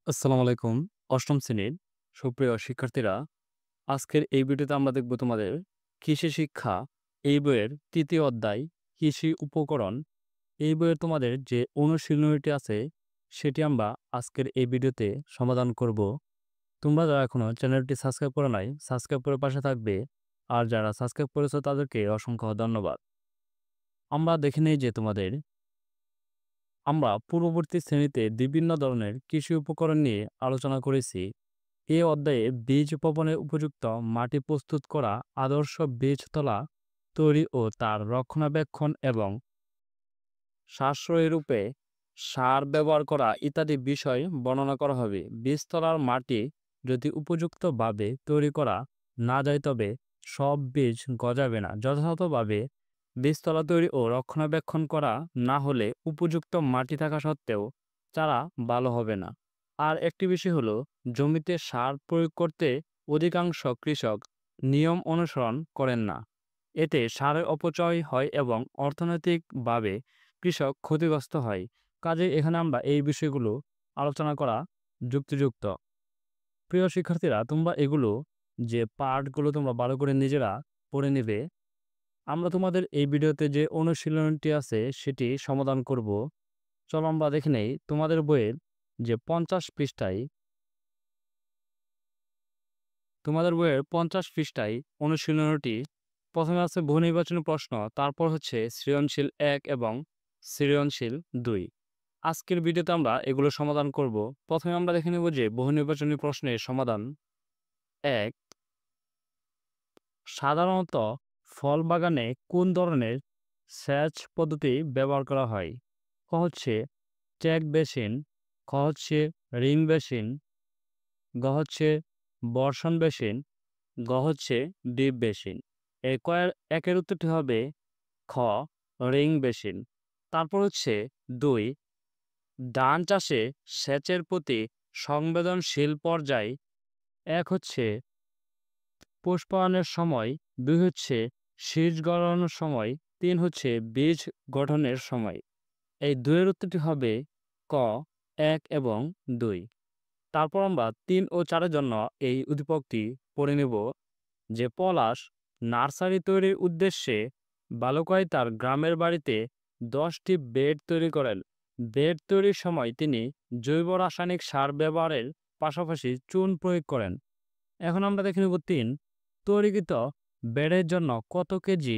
আসসালামু আলাইকুম। অষ্টম শ্রেণীর সুপ্রিয় শিক্ষার্থীরা, আজকের এই ভিডিওতে আমরা দেখব তোমাদের কৃষি শিক্ষা এই বইয়ের ৩য় অধ্যায় কৃষি উপকরণ। এই বইয়ের তোমাদের যে অনুশীলনীটি আছে সেটি আমরা আজকের এই ভিডিওতে সমাধান করব। তোমরা যারা এখনো চ্যানেলটি সাবস্ক্রাইব করো নাই, সাবস্ক্রাইব করে পাশে থাকবে। আর যারা সাবস্ক্রাইব করেছো তাদেরকে অসংখ্য ধন্যবাদ। আমরা দেখে নেই যে আমরা পূর্ববর্তী শ্রেণীতে বিভিন্ন ধরনের কৃষি উপকরণ নিয়ে আলোচনা করেছি। এই অধ্যায়ে বীজ বপনের উপযুক্ত মাটি প্রস্তুত করা, আদর্শ বীজতলা তৈরি ও তার রক্ষণাবেক্ষণ এবং সাশ্রয়ী রূপে সার ব্যবহার করা ইত্যাদি বিষয় বর্ণনা করা হবে। বীজতলার মাটি যদি উপযুক্তভাবে তৈরি করা না যায় তবে সব বীজ গজাবে না। যথাযথভাবে বীজতলা তৈরি ও রক্ষণাবেক্ষণ করা না হলে উপযুক্ত মাটি থাকা সত্ত্বেও চারা ভালো হবে না। আর একটি বিষয় হলো, জমিতে সার প্রয়োগ করতে অধিকাংশ কৃষক নিয়ম অনুসরণ করেন না। এতে সারের অপচয় হয় এবং অর্থনৈতিকভাবে কৃষক ক্ষতিগ্রস্ত হয়। কাজেই এখানে আমরা এই বিষয়গুলো আলোচনা করা যুক্তিযুক্ত। প্রিয় শিক্ষার্থীরা, তোমরা এগুলো যে পার্টগুলো তোমরা ভালো করে নিজেরা পড়ে নেবে। আমরা তোমাদের এই ভিডিওতে যে অনুশীলনটি আছে সেটি সমাধান করব। চলো আমরা দেখে নেই তোমাদের বইয়ের যে 50 পৃষ্ঠায় অনুশীলনীটি। প্রথমে আছে বহু নির্বাচনী প্রশ্ন, তারপর হচ্ছে সৃজনশীল ১ এবং সৃজনশীল ২। আজকের ভিডিওতে আমরা এগুলো সমাধান করব। প্রথমে আমরা দেখে নেব যে বহু নির্বাচনী প্রশ্নের সমাধান। ১, সাধারণত ফল বাগানে কোন ধরনের সেচ পদ্ধতি ব্যবহার করা হয়? ক হচ্ছে চেক বেসিন, খ হচ্ছে রিং বেসিন, গ হচ্ছে বর্ষণ বেসিন, গ হচ্ছে ডিপ বেসিন। একের উত্তরটি হবে খ, রিং বেসিন। তারপর হচ্ছে ২, ধান চাষে সেচের প্রতি সংবেদনশীল পর্যায়। ১ হচ্ছে পুষ্পায়নের সময়, ২ হচ্ছে শীষ গড়ানোর সময়, ৩ হচ্ছে বীজ গঠনের সময়। এই ২ এর উত্তরটি হবে ক, ১ এবং ২। তারপর আমরা ৩ ও ৪ এর জন্য এই উদ্দীপকটি পড়ে নেব যে পলাশ নার্সারি তৈরির উদ্দেশ্যে বালুকায় তার গ্রামের বাড়িতে ১০টি বেড তৈরি করেন। বেড তৈরির সময় তিনি জৈব রাসায়নিক সার ব্যবহারের পাশাপাশি চুন প্রয়োগ করেন। এখন আমরা দেখে নেব ৩, তৈরিকৃত বেডের জন্য কত কেজি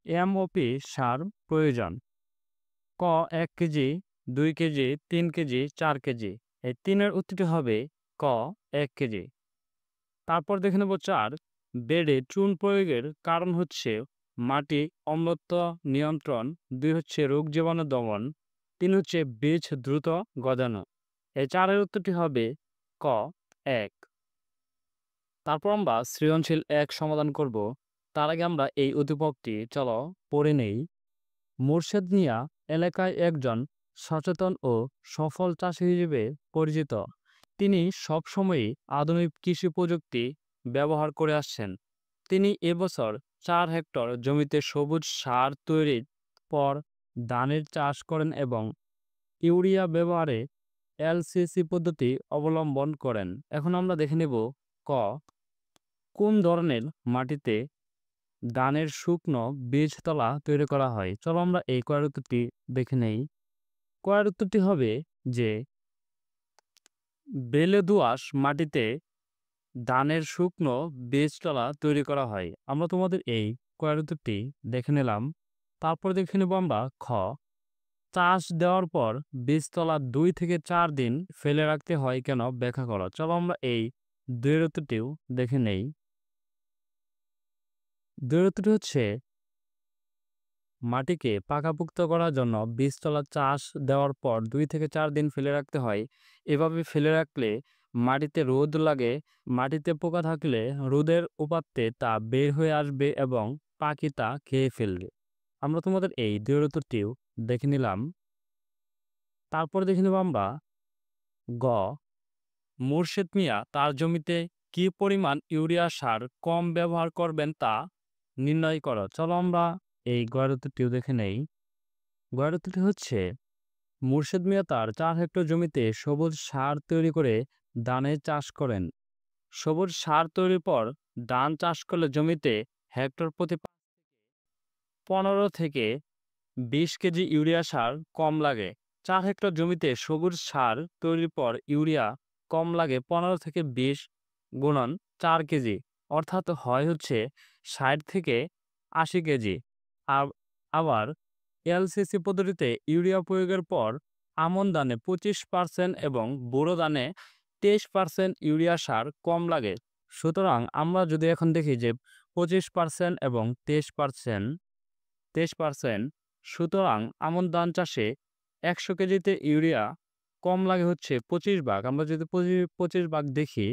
এমওপি সার প্রয়োজন? ক ১ কেজি, ২ কেজি, ৩ কেজি, ৪ কেজি। এই ৩ এর উত্তরটি হবে ক, ১ কেজি। তারপর দেখে নেব ৪, বেডে চুন প্রয়োগের কারণ হচ্ছে মাটি অম্লত্ব নিয়ন্ত্রণ, ২ হচ্ছে রোগ জীবাণু দমন, ৩ হচ্ছে বীজ দ্রুত গজানো। এই ৪ এর উত্তরটি হবে ক, ১। তারপর আমরা সৃজনশীল ১ সমাধান করব। তার আগে আমরা এই উদ্দীপকটি চলো পড়ে নেই। মুর্শেদ মিয়া এলাকায় একজন সচেতন ও সফল চাষী হিসেবে পরিচিত। তিনি সবসময়ই আধুনিক কৃষি প্রযুক্তি ব্যবহার করে আসছেন। তিনি এবছর ৪ হেক্টর জমিতে সবুজ সার তৈরির পর ধানের চাষ করেন এবং ইউরিয়া ব্যবহারে এলসিসি পদ্ধতি অবলম্বন করেন। এখন আমরা দেখে নেব ক, কোন ধরনের মাটিতে ধানের শুকনো বীজতলা তৈরি করা হয়? চলো আমরা এই কয়ের উত্তরটি দেখে নেই। কয়ের উত্তরটি হবে যে বেলে দোআঁশ মাটিতে ধানের শুকনো বীজতলা তৈরি করা হয়। আমরা তোমাদের এই কয়ের উত্তরটি দেখে নিলাম। তারপর দেখে নেব আমরা খ, চাষ দেওয়ার পর বীজতলা ২ থেকে ৪ দিন ফেলে রাখতে হয় কেন, ব্যাখ্যা করো। চলো আমরা এই ২ এর উত্তরটিও দেখে নেই। ২ এর উত্তরটি হচ্ছে মাটিকে পাকাপোক্ত করার জন্য বীজতলা চাষ দেওয়ার পর ২ থেকে ৪ দিন ফেলে রাখতে হয়। এভাবে ফেলে রাখলে মাটিতে রোদ লাগে, মাটিতে পোকা থাকলে রোদের উপাত্তে তা বের হয়ে আসবে এবং পাখি তা খেয়ে ফেলবে। আমরা তোমাদের এই ২ এর উত্তরটিও দেখে নিলাম। তারপর দেখে নেব আমরা গ, মুর্শেদ মিয়া তার জমিতে কি পরিমাণ ইউরিয়া সার কম ব্যবহার করবেন তা নির্ণয় করো। চলো আমরা এই গয়ের উত্তরটিও দেখে নেই। গয়ের উত্তরটি হচ্ছে মুর্শেদ মিয়া তার 4 হেক্টর জমিতে সবুজ সার তৈরি করে ধানের চাষ করেন। সবুজ সার তৈরির পর ধান চাষ করলে জমিতে হেক্টর প্রতি 15 থেকে 20 কেজি ইউরিয়া সার কম লাগে। 4 হেক্টর জমিতে সবুজ সার তৈরির পর ইউরিয়া কম লাগে 15 থেকে 20 গুণন 4 কেজি, অর্থাৎ হয় হচ্ছে 60 থেকে 80 কেজি। আবার এলসিসি পদ্ধতিতে ইউরিয়া প্রয়োগের পর আমন ধানে 25% এবং বোরো ধানে 23% ইউরিয়া সার কম লাগে। সুতরাং আমরা যদি এখন দেখি যে 25% এবং 23%, সুতরাং আমন ধান চাষে 100 কেজিতে ইউরিয়া কম লাগে হচ্ছে 25 ভাগ। আমরা যদি 25 ভাগ দেখি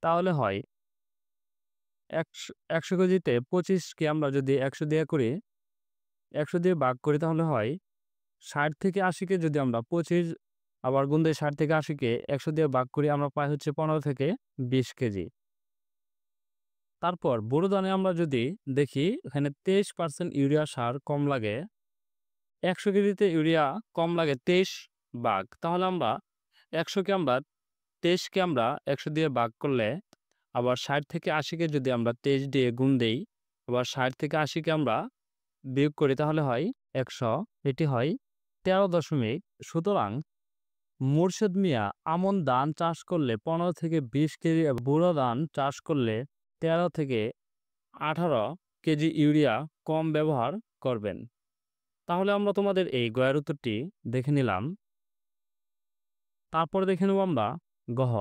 তাহলে হয় 100 কেজিতে 25 কে আমরা যদি 100 দিয়ে করি, 100 দিয়ে ভাগ করি তাহলে হয় 60 থেকে 80 কে যদি আমরা 25 আবার গুণ দিয়ে 60 থেকে 80 কে 100 দিয়ে ভাগ করি, আমরা পাই হচ্ছে 15 থেকে 20 কেজি। তারপর বোরো ধানে আমরা যদি দেখি এখানে 23% ইউরিয়া সার কম লাগে। 100 কেজিতে ইউরিয়া কম লাগে 23 ভাগ। তাহলে আমরা 100 কে আমরা 23 কে আমরা 100 দিয়ে ভাগ করলে, আবার 60 থেকে 80 কে যদি আমরা 23 দিয়ে গুণ দেই, আবার 60 থেকে 80 কে আমরা বিয়োগ করি তাহলে হয় 100। এটি হয় 13 দশমিক। সুতরাং মুর্শেদ মিয়া আমন ধান চাষ করলে 15 থেকে 20 কেজি, বোরো ধান চাষ করলে 13 থেকে 18 কেজি ইউরিয়া কম ব্যবহার করবেন। তাহলে আমরা তোমাদের এই গয়ের উত্তরটি দেখে নিলাম। তারপরে দেখে নেব আমরা গহ,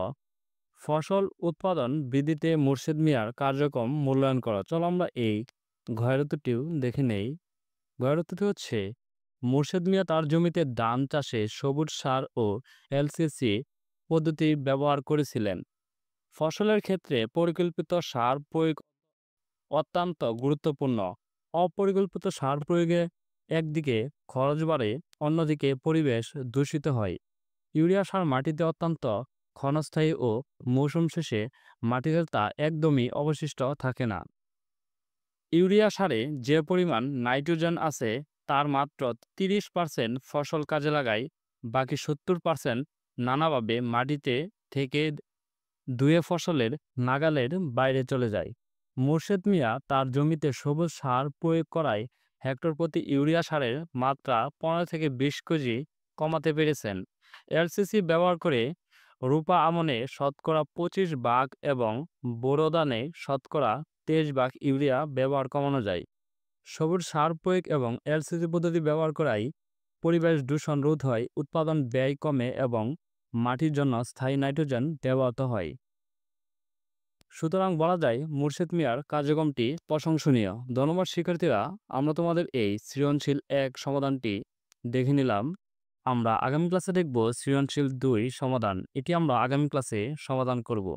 ফসল উৎপাদন বৃদ্ধিতে মুর্শেদ মিয়ার কার্যক্রম মূল্যায়ন করা। চলো আমরা এই গয়ের উত্তরটিও দেখে নেই। গয়ের উত্তরটি হচ্ছে মুর্শেদ মিয়া তার জমিতে ধান চাষে সবুজ সার ও এলসিসি পদ্ধতি ব্যবহার করেছিলেন। ফসলের ক্ষেত্রে পরিকল্পিত সার প্রয়োগ অত্যন্ত গুরুত্বপূর্ণ। অপরিকল্পিত সার প্রয়োগে একদিকে খরচ বাড়ে, অন্যদিকে পরিবেশ দূষিত হয়। ইউরিয়া সার মাটিতে অত্যন্ত ক্ষণস্থায়ী ও মৌসুম শেষে মাটিতে তা একদমই অবশিষ্ট থাকে না। ইউরিয়া সারে যে পরিমাণ নাইট্রোজেন আছে তার মাত্র 30% ফসল কাজে লাগায়, বাকি 70% নানাভাবে মাটিতে থেকে ধুয়ে ফসলের নাগালের বাইরে চলে যায়। মুর্শেদ মিয়া তার জমিতে সবুজ সার প্রয়োগ করায় হেক্টর প্রতি ইউরিয়া সারের মাত্রা 15 থেকে 20 কেজি কমাতে পেরেছেন। এলসিসি ব্যবহার করে রূপা আমনে শতকরা 25 ভাগ এবং বোরো ধানে শতকরা 23 ভাগ ইউরিয়া ব্যবহার কমানো যায়। সবুজ সার প্রয়োগ এবং এলসিসি পদ্ধতি ব্যবহার করায় পরিবেশ দূষণ রোধ হয়, উৎপাদন ব্যয় কমে এবং মাটির জন্য স্থায়ী নাইট্রোজেন ব্যবহৃত হয়। সুতরাং বলা যায় মুর্শেদ মিয়ার কার্যক্রমটি প্রশংসনীয়। ধন্যবাদ শিক্ষার্থীরা, আমরা তোমাদের এই সৃজনশীল 1 সমাধানটি দেখে নিলাম। আমরা আগামী ক্লাসে দেখব সৃজনশীল 2 সমাধান। এটি আমরা আগামী ক্লাসে সমাধান করব।